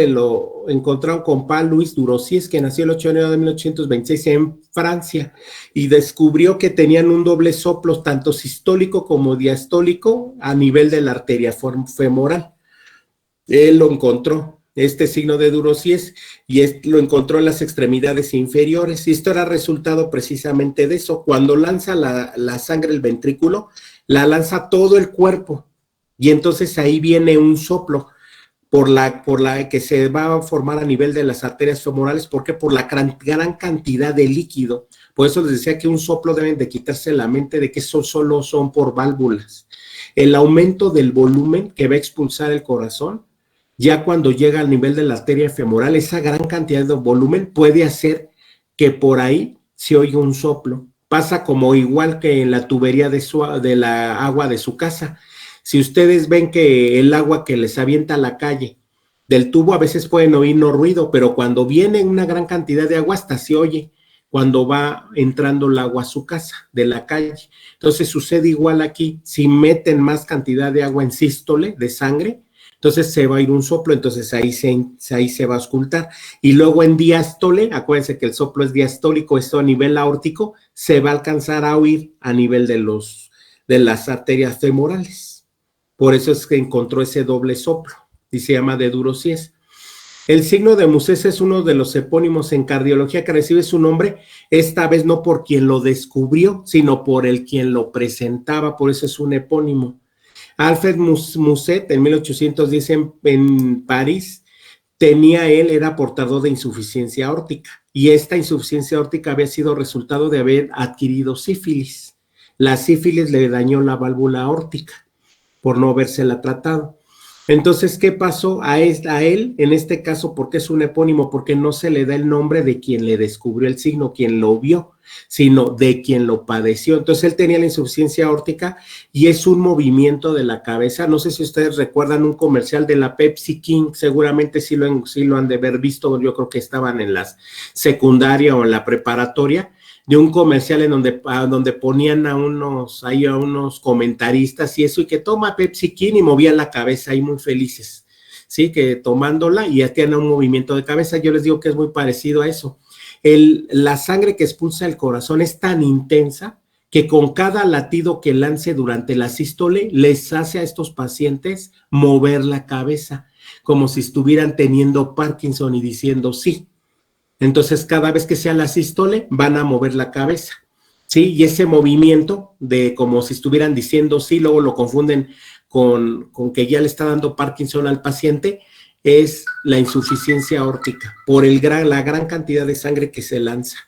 lo encontraron con Paul-Louis Durossier, que nació el 8 de enero de 1826 en Francia, y descubrió que tenían un doble soplo, tanto sistólico como diastólico, a nivel de la arteria femoral. Él lo encontró, este signo de Durossier, y lo encontró en las extremidades inferiores, y esto era resultado precisamente de eso. Cuando lanza la sangre el ventrículo, la lanza todo el cuerpo, y entonces ahí viene un soplo, por la que se va a formar a nivel de las arterias femorales. ¿Por qué? Por la gran cantidad de líquido. Por eso les decía que un soplo deben de quitarse la mente de que eso solo son por válvulas. El aumento del volumen que va a expulsar el corazón, ya cuando llega al nivel de la arteria femoral, esa gran cantidad de volumen puede hacer que por ahí se oiga un soplo. Pasa como igual que en la tubería de la agua de su casa. Si ustedes ven que el agua que les avienta a la calle del tubo, a veces pueden oír no ruido, pero cuando viene una gran cantidad de agua hasta se oye cuando va entrando el agua a su casa de la calle. Entonces sucede igual aquí. Si meten más cantidad de agua en sístole, de sangre, entonces se va a ir un soplo, entonces ahí se va a auscultar. Y luego en diástole, acuérdense que el soplo es diastólico, esto a nivel aórtico, se va a alcanzar a oír a nivel de las arterias femorales. Por eso es que encontró ese doble soplo y se llama de Durossier. El signo de Mussès es uno de los epónimos en cardiología que recibe su nombre, esta vez no por quien lo descubrió, sino por quien lo presentaba, por eso es un epónimo. Alfred Musset, en 1810 en París, era portador de insuficiencia aórtica, y esta insuficiencia aórtica había sido resultado de haber adquirido sífilis. La sífilis le dañó la válvula aórtica por no habérsela tratado. Entonces, ¿qué pasó a él? En este caso, ¿por qué es un epónimo? Porque no se le da el nombre de quien le descubrió el signo, quien lo vio, sino de quien lo padeció. Entonces, él tenía la insuficiencia aórtica y es un movimiento de la cabeza. No sé si ustedes recuerdan un comercial de la Pepsi King, seguramente sí lo han de haber visto, yo creo que estaban en la secundaria o en la preparatoria, de un comercial en donde ponían a unos comentaristas y eso, y que toma Pepsi King y movían la cabeza ahí muy felices, ¿sí? Que tomándola y hacían un movimiento de cabeza. Yo les digo que es muy parecido a eso. La sangre que expulsa el corazón es tan intensa que con cada latido que lance durante la sístole les hace a estos pacientes mover la cabeza, como si estuvieran teniendo Parkinson y diciendo sí. Entonces, cada vez que sea la sístole, van a mover la cabeza, ¿sí? Y ese movimiento de como si estuvieran diciendo sí, luego lo confunden con que ya le está dando Parkinson al paciente, es la insuficiencia aórtica, por la gran cantidad de sangre que se lanza.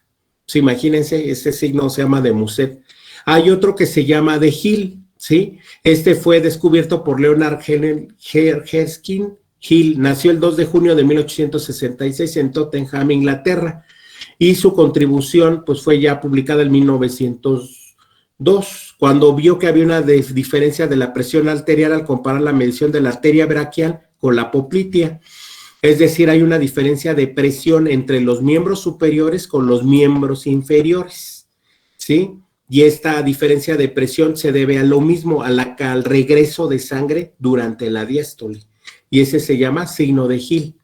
Pues imagínense, ese signo se llama de Musset. Hay otro que se llama de Hill, ¿sí? Este fue descubierto por Leonard Hershkin Hill. Nació el 2 de junio de 1866 en Tottenham, Inglaterra, y su contribución pues fue ya publicada en 1902, cuando vio que había una diferencia de la presión arterial al comparar la medición de la arteria braquial con la poplitea. Es decir, hay una diferencia de presión entre los miembros superiores con los miembros inferiores, ¿sí? Y esta diferencia de presión se debe a lo mismo, al regreso de sangre durante la diástole. Y ese se llama signo de Hill.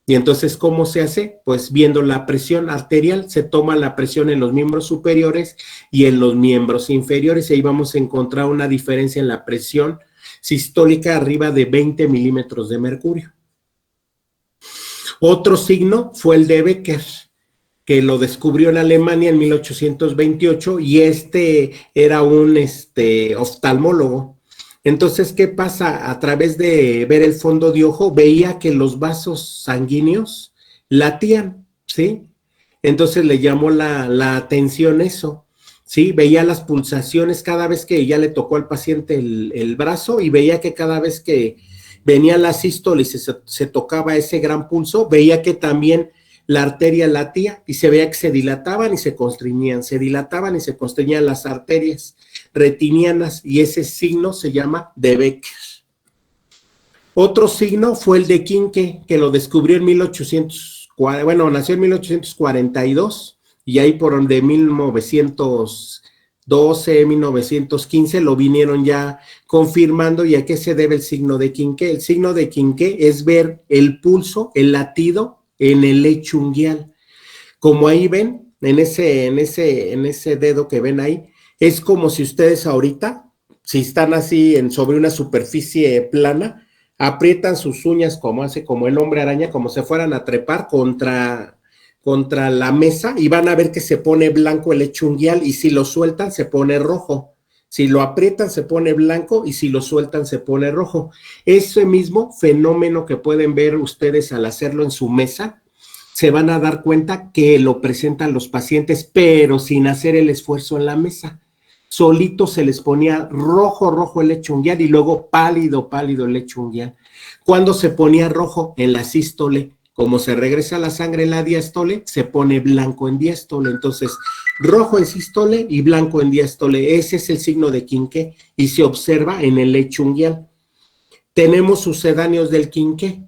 Y entonces, ¿cómo se hace? Pues viendo la presión arterial, se toma la presión en los miembros superiores y en los miembros inferiores, y ahí vamos a encontrar una diferencia en la presión sistólica arriba de 20 milímetros de mercurio. Otro signo fue el de Becker, que lo descubrió en Alemania en 1828, y era un oftalmólogo. Entonces, ¿qué pasa? A través de ver el fondo de ojo, veía que los vasos sanguíneos latían, ¿sí? Entonces le llamó la atención eso, ¿sí? Veía las pulsaciones cada vez que ya le tocó al paciente el brazo, y veía que cada vez que venía la sístole y se tocaba ese gran pulso, veía que también la arteria latía, y se veía que se dilataban y se constriñían, las arterias retinianas, y ese signo se llama de Becker. Otro signo fue el de Quincke, que lo descubrió en nació en 1842, y ahí por donde 1900 1912, 1915, lo vinieron ya confirmando. ¿Y a qué se debe el signo de Quinqué? El signo de Quinqué es ver el pulso, el latido en el lecho unguial. Como ahí ven, en ese dedo que ven ahí, es como si ustedes ahorita, si están así sobre una superficie plana, aprietan sus uñas como hace como el hombre araña, como si fueran a trepar contra la mesa, y van a ver que se pone blanco el lecho unguial, y si lo sueltan se pone rojo. Si lo aprietan se pone blanco, y si lo sueltan se pone rojo. Ese mismo fenómeno que pueden ver ustedes al hacerlo en su mesa, se van a dar cuenta que lo presentan los pacientes, pero sin hacer el esfuerzo en la mesa. Solito se les ponía rojo el lecho unguial, y luego pálido el lecho unguial. Cuando se ponía rojo en la sístole, como se regresa la sangre en la diástole, se pone blanco en diástole. Entonces, rojo en sístole y blanco en diástole. Ese es el signo de Quinqué y se observa en el lecho unguial. Tenemos sucedáneos del Quinqué,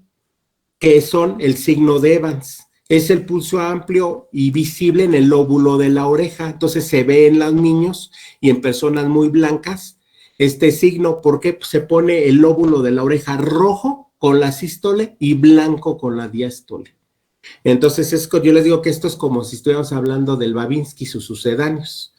que son el signo de Evans. Es el pulso amplio y visible en el lóbulo de la oreja. Entonces se ve en los niños y en personas muy blancas este signo, porque se pone el lóbulo de la oreja rojo con la sístole y blanco con la diástole. Entonces yo les digo que esto es como si estuviéramos hablando del Babinski y sus sucedáneos.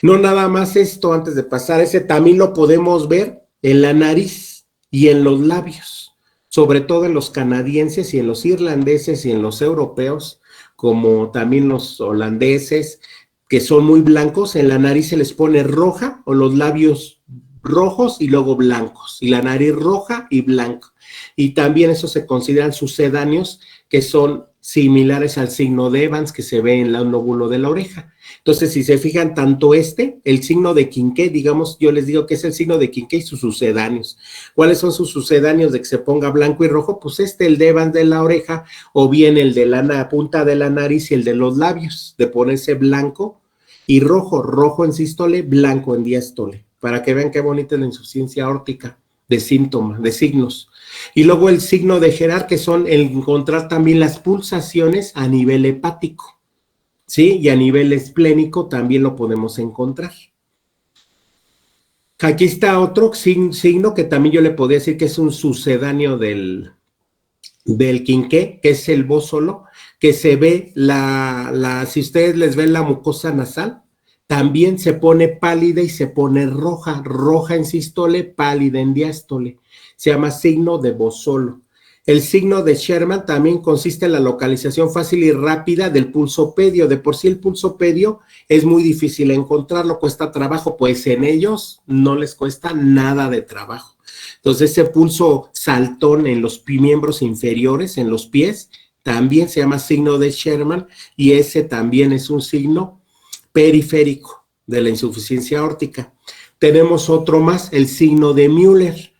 No nada más esto, antes de pasar, ese también lo podemos ver en la nariz y en los labios, sobre todo en los canadienses y en los irlandeses y en los europeos, como también los holandeses, que son muy blancos. En la nariz se les pone roja, o los labios rojos y luego blancos, y la nariz roja y blanco. Y también eso se consideran sucedáneos, que son similares al signo de Evans que se ve en el lóbulo de la oreja. Entonces, si se fijan, tanto el signo de Quinqué, digamos, yo les digo que es el signo de Quinqué y sus sucedáneos. ¿Cuáles son sus sucedáneos de que se ponga blanco y rojo? Pues el de Evans de la oreja, o bien el de la punta de la nariz y el de los labios, de ponerse blanco y rojo en sístole, blanco en diástole, para que vean qué bonita es la insuficiencia aórtica de síntomas, de signos. Y luego el signo de Gerard, que son el encontrar también las pulsaciones a nivel hepático, ¿sí? Y a nivel esplénico también lo podemos encontrar. Aquí está otro signo que también yo le podría decir que es un sucedáneo del Quinqué, que es el bósolo, que se ve si ustedes les ven la mucosa nasal, también se pone pálida y se pone roja en sístole, pálida en diástole. Se llama signo de bósolo. El signo de Sherman también consiste en la localización fácil y rápida del pulso pedio. De por sí el pulso pedio es muy difícil encontrarlo, cuesta trabajo, pues en ellos no les cuesta nada de trabajo. Entonces ese pulso saltón en los miembros inferiores, en los pies, también se llama signo de Sherman, y ese también es un signo periférico de la insuficiencia aórtica. Tenemos otro más, el signo de Müller.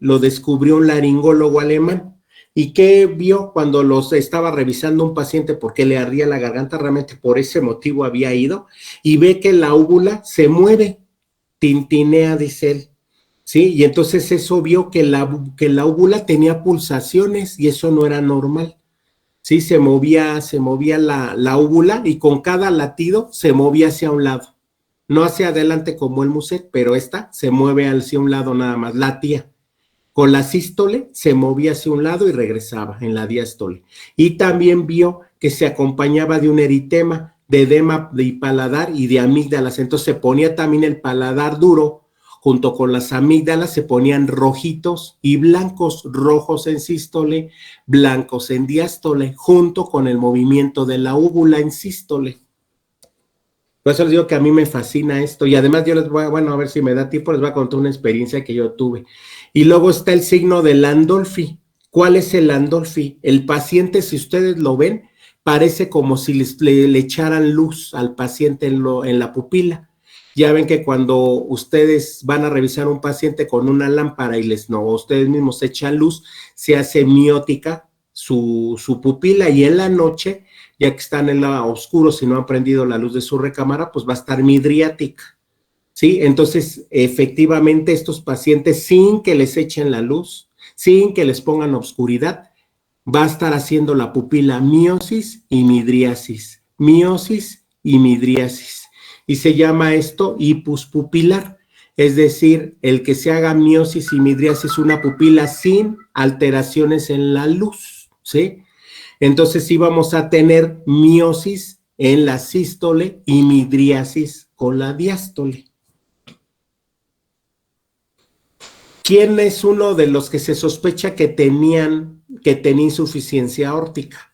Lo descubrió un laringólogo alemán. ¿Y qué vio cuando estaba revisando un paciente porque le ardía la garganta? Realmente por ese motivo había ido, y ve que la úvula se mueve, tintinea, dice él, ¿sí? Y entonces eso vio que la úvula tenía pulsaciones, y eso no era normal, ¿sí? Se movía la úvula, y con cada latido se movía hacia un lado. No hacia adelante como el Muset, pero esta se mueve hacia un lado nada más, latía. Con la sístole se movía hacia un lado y regresaba en la diástole. Y también vio que se acompañaba de un eritema, de edema de paladar y de amígdalas. Entonces se ponía también el paladar duro, junto con las amígdalas se ponían rojitos y blancos, rojos en sístole, blancos en diástole, junto con el movimiento de la úvula en sístole. Por eso les digo que a mí me fascina esto, y además yo les voy a ver si me da tiempo, les voy a contar una experiencia que yo tuve. Y luego está el signo de Landolfi. ¿Cuál es el Landolfi? El paciente, si ustedes lo ven, parece como si le echaran luz al paciente en la pupila. Ya ven que cuando ustedes van a revisar un paciente con una lámpara y ustedes mismos echan luz, se hace miótica su pupila, y en la noche, ya que están en la oscuro, si no han prendido la luz de su recámara, pues va a estar midriática, ¿sí? Entonces, efectivamente, estos pacientes, sin que les echen la luz, sin que les pongan oscuridad, va a estar haciendo la pupila miosis y midriasis, miosis y midriasis. y se llama esto hipus pupilar, es decir, el que se haga miosis y midriasis una pupila sin alteraciones en la luz, ¿sí? Entonces sí vamos a tener miosis en la sístole y midriasis con la diástole. ¿Quién es uno de los que se sospecha que tenía insuficiencia aórtica?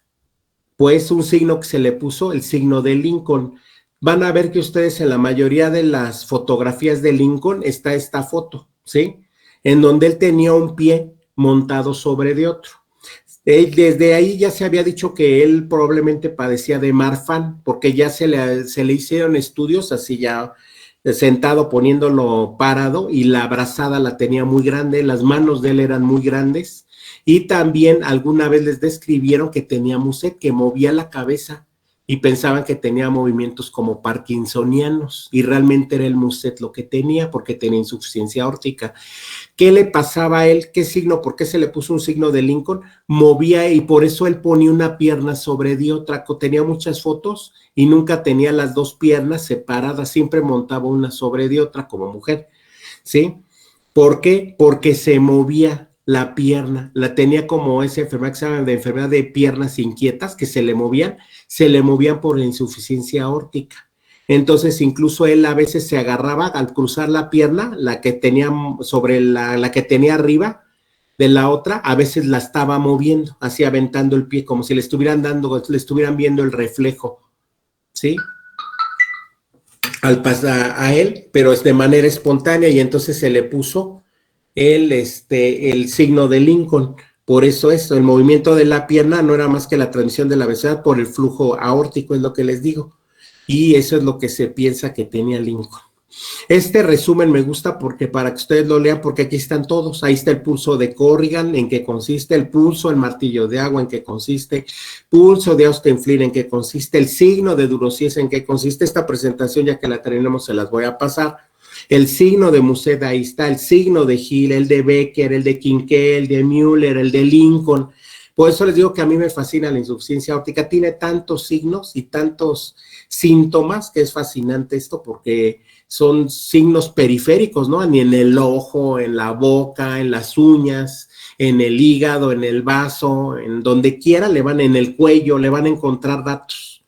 Pues un signo que se le puso, el signo de Lincoln. Van a ver que ustedes en la mayoría de las fotografías de Lincoln está esta foto, ¿sí? En donde él tenía un pie montado sobre de otro. Desde ahí ya se había dicho que él probablemente padecía de Marfan, porque ya se le hicieron estudios así ya sentado poniéndolo parado y la brazada la tenía muy grande, las manos de él eran muy grandes y también alguna vez les describieron que tenía Muset, que movía la cabeza y pensaban que tenía movimientos como parkinsonianos y realmente era el Muset lo que tenía porque tenía insuficiencia aórtica. ¿Qué le pasaba a él? ¿Qué signo? ¿Por qué se le puso un signo de Lincoln? Movía y por eso él ponía una pierna sobre de otra. Tenía muchas fotos y nunca tenía las dos piernas separadas, siempre montaba una sobre de otra como mujer, ¿sí? ¿Por qué? Porque se movía la pierna, la tenía como esa enfermedad que se llama de enfermedad de piernas inquietas, que se le movían por la insuficiencia aórtica. Entonces, incluso él a veces se agarraba al cruzar la pierna, la que tenía sobre la que tenía arriba de la otra, a veces la estaba moviendo, así aventando el pie, como si le estuvieran viendo el reflejo, ¿sí? Al pasar a él, pero es de manera espontánea, y entonces se le puso el signo de Lincoln. Por eso el movimiento de la pierna no era más que la transmisión de la velocidad por el flujo aórtico, es lo que les digo. Y eso es lo que se piensa que tenía Lincoln. Este resumen me gusta porque para que ustedes lo lean, porque aquí están todos. Ahí está el pulso de Corrigan, en qué consiste, el pulso, el martillo de agua, en qué consiste, pulso de Austin Flint, en qué consiste, el signo de Durocies, en qué consiste. Esta presentación, ya que la tenemos, se las voy a pasar. El signo de Muset, ahí está, el signo de Hill, el de Becker, el de Kinkel, el de Müller, el de Lincoln. Por eso les digo que a mí me fascina la insuficiencia aórtica. Tiene tantos signos y tantos síntomas que es fascinante esto porque son signos periféricos, ¿no? Ni en el ojo, en la boca, en las uñas, en el hígado, en el vaso, en donde quiera en el cuello, le van a encontrar datos.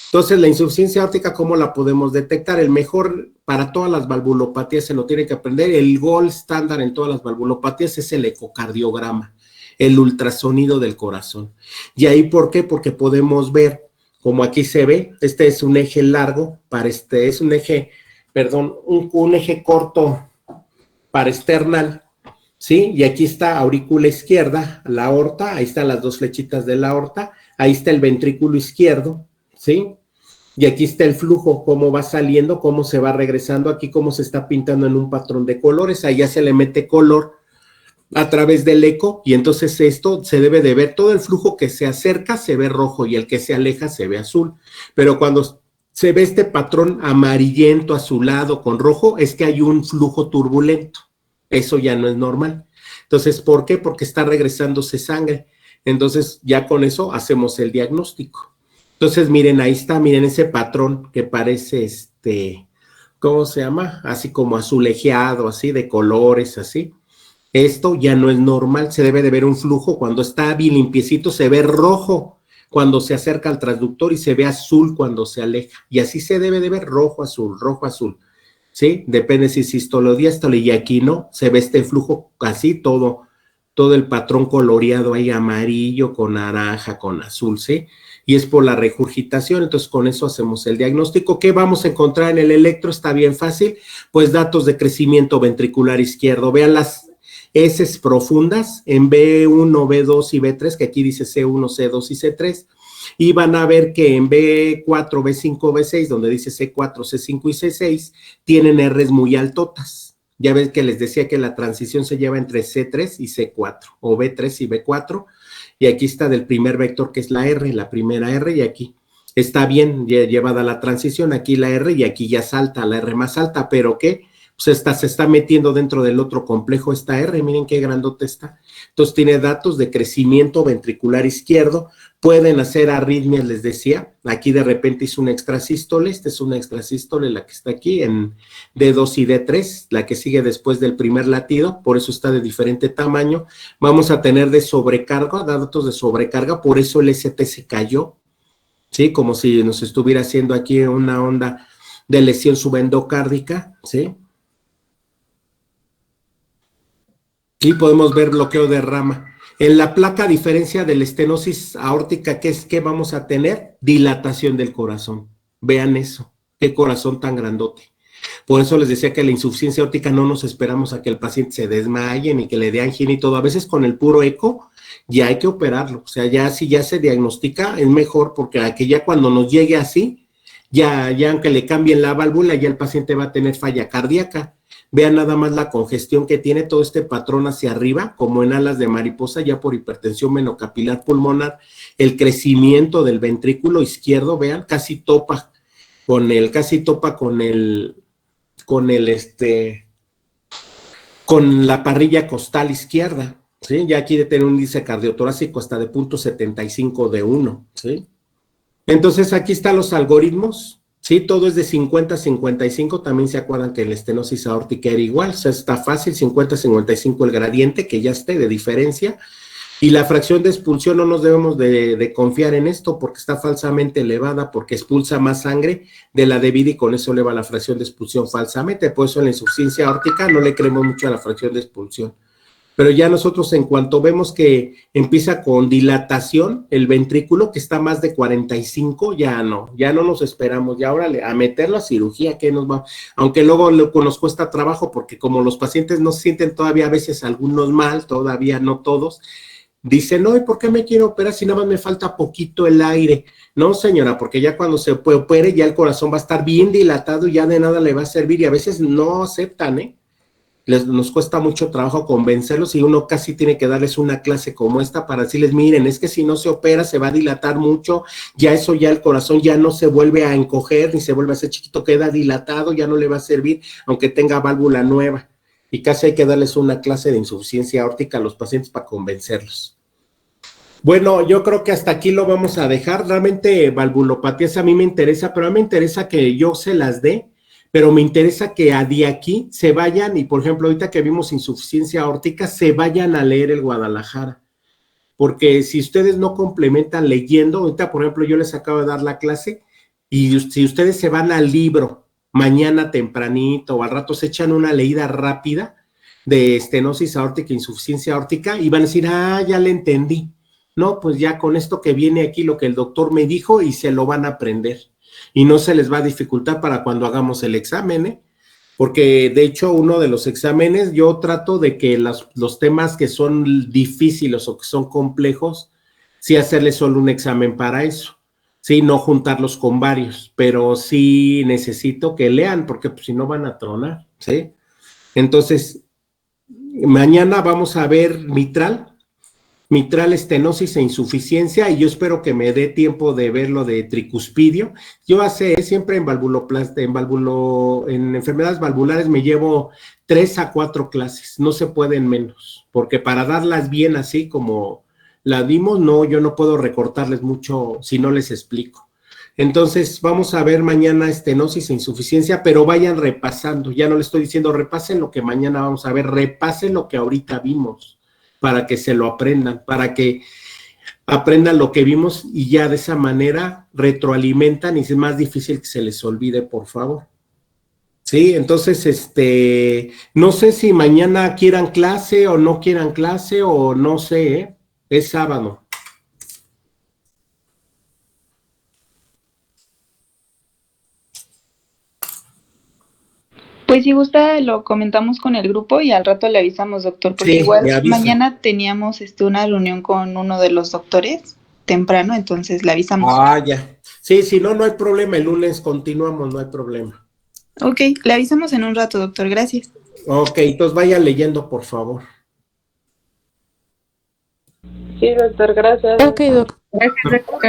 Entonces, la insuficiencia aórtica, ¿cómo la podemos detectar? El mejor para todas las valvulopatías, se lo tienen que aprender, el gold estándar en todas las valvulopatías es el ecocardiograma, el ultrasonido del corazón. ¿Y ahí por qué? Porque podemos ver, como aquí se ve, este es un eje largo, es un eje, un eje corto parasternal, ¿sí? Y aquí está aurícula izquierda, la aorta, ahí están las dos flechitas de la aorta, ahí está el ventrículo izquierdo, ¿sí? Y aquí está el flujo, cómo va saliendo, cómo se va regresando, aquí cómo se está pintando en un patrón de colores, ahí ya se le mete color a través del eco, y entonces esto se debe de ver, todo el flujo que se acerca se ve rojo y el que se aleja se ve azul, pero cuando se ve este patrón amarillento, azulado con rojo, es que hay un flujo turbulento, eso ya no es normal. Entonces, ¿por qué? Porque está regresándose sangre, entonces ya con eso hacemos el diagnóstico. Entonces, miren, ahí está, miren ese patrón que parece ¿cómo se llama? Así como azulejeado, así de colores, así. Esto ya no es normal, se debe de ver un flujo, cuando está bien limpiecito se ve rojo cuando se acerca al transductor y se ve azul cuando se aleja, y así se debe de ver rojo, azul, ¿sí? Depende si es sístole o diástole, y aquí no, se ve este flujo así, todo el patrón coloreado ahí, amarillo, con naranja, con azul, ¿sí? Y es por la regurgitación, entonces con eso hacemos el diagnóstico. ¿Qué vamos a encontrar en el electro? Está bien fácil, pues datos de crecimiento ventricular izquierdo, vean las heces profundas en B1, B2 y B3, que aquí dice C1, C2 y C3, y van a ver que en B4, B5, B6, donde dice C4, C5 y C6, tienen R's muy altotas. Ya ven que les decía que la transición se lleva entre C3 y C4, o B3 y B4, y aquí está del primer vector que es la R, la primera R, y aquí está bien llevada la transición, aquí la R, y aquí ya salta la R más alta, pero ¿qué? se está metiendo dentro del otro complejo, esta R, miren qué grandote está. Entonces tiene datos de crecimiento ventricular izquierdo, pueden hacer arritmias, les decía, aquí de repente hizo una extrasístole, esta es una extrasístole, la que está aquí en D2 y D3, la que sigue después del primer latido, por eso está de diferente tamaño. Vamos a tener de sobrecarga, datos de sobrecarga, por eso el ST se cayó, ¿sí? Como si nos estuviera haciendo aquí una onda de lesión subendocárdica, ¿sí? Y podemos ver bloqueo de rama. En la placa, a diferencia de la estenosis aórtica, ¿qué vamos a tener? Dilatación del corazón. Vean eso, qué corazón tan grandote. Por eso les decía que la insuficiencia aórtica no nos esperamos a que el paciente se desmaye ni que le dé angina y todo. A veces con el puro eco ya hay que operarlo. O sea, ya si ya se diagnostica es mejor porque aquí ya cuando nos llegue así, ya aunque le cambien la válvula, ya el paciente va a tener falla cardíaca. Vean nada más la congestión que tiene todo este patrón hacia arriba, como en alas de mariposa, ya por hipertensión venocapilar pulmonar, el crecimiento del ventrículo izquierdo, vean, casi topa con la parrilla costal izquierda, ¿sí? Ya quiere tener un índice cardiotorácico hasta de 0.75 de 1, ¿sí? Entonces aquí están los algoritmos, ¿sí? Todo es de 50 a 55, también se acuerdan que la estenosis aórtica era igual, o sea, está fácil, 50 a 55 el gradiente, que ya esté de diferencia, y la fracción de expulsión no nos debemos de confiar en esto porque está falsamente elevada, porque expulsa más sangre de la debida y con eso eleva la fracción de expulsión falsamente, por eso en la insuficiencia aórtica no le creemos mucho a la fracción de expulsión. Pero ya nosotros en cuanto vemos que empieza con dilatación el ventrículo, que está más de 45, ya no nos esperamos, ya ahora a meterlo a cirugía, que nos va, aunque luego nos cuesta trabajo, porque como los pacientes no se sienten todavía a veces algunos mal, todavía no todos, dicen, no, ¿y por qué me quiero operar si nada más me falta poquito el aire? No, señora, porque ya cuando se opere ya el corazón va a estar bien dilatado y ya de nada le va a servir y a veces no aceptan, ¿eh? Nos cuesta mucho trabajo convencerlos y uno casi tiene que darles una clase como esta para decirles, miren, es que si no se opera se va a dilatar mucho, ya eso ya el corazón ya no se vuelve a encoger ni se vuelve a hacer chiquito, queda dilatado, ya no le va a servir aunque tenga válvula nueva. Y casi hay que darles una clase de insuficiencia aórtica a los pacientes para convencerlos. Bueno, yo creo que hasta aquí lo vamos a dejar. Realmente valvulopatías a mí me interesa, pero a mí me interesa que yo se las dé, pero me interesa que de aquí se vayan y, por ejemplo, ahorita que vimos insuficiencia aórtica, se vayan a leer el Guadalajara. Porque si ustedes no complementan leyendo, ahorita, por ejemplo, yo les acabo de dar la clase y si ustedes se van al libro mañana tempranito o al rato se echan una leída rápida de estenosis aórtica, insuficiencia aórtica y van a decir, ya le entendí. No, pues ya con esto que viene aquí lo que el doctor me dijo y se lo van a aprender. Y no se les va a dificultar para cuando hagamos el examen, ¿eh? Porque de hecho uno de los exámenes yo trato de que los temas que son difíciles o que son complejos, sí hacerles solo un examen para eso, sí, no juntarlos con varios, pero sí necesito que lean porque pues, si no van a tronar, ¿sí? Entonces, mañana vamos a ver mitral, estenosis e insuficiencia, y yo espero que me dé tiempo de ver lo de tricuspidio. Yo siempre en enfermedades valvulares me llevo 3 a 4 clases, no se pueden menos, porque para darlas bien así como la dimos, no, yo no puedo recortarles mucho si no les explico. Entonces, vamos a ver mañana estenosis e insuficiencia, pero vayan repasando, ya no les estoy diciendo repasen lo que mañana vamos a ver, repasen lo que ahorita vimos, para que se lo aprendan, para que aprendan lo que vimos y ya de esa manera retroalimentan y es más difícil que se les olvide, por favor. Sí, entonces, no sé si mañana quieran clase o no quieran clase o no sé, ¿eh? Es sábado. Pues si gusta lo comentamos con el grupo y al rato le avisamos, doctor, porque Sí, igual me avisa. mañana teníamos una reunión con uno de los doctores temprano, entonces le avisamos. Ya. Sí, si no, no hay problema, el lunes continuamos, no hay problema. Ok, le avisamos en un rato, doctor, gracias. Ok, entonces vayan leyendo, por favor. Sí, doctor, gracias. Ok, doctor. Gracias, doctor.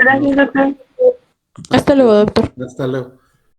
Gracias, doctor. Hasta luego, doctor. Hasta luego.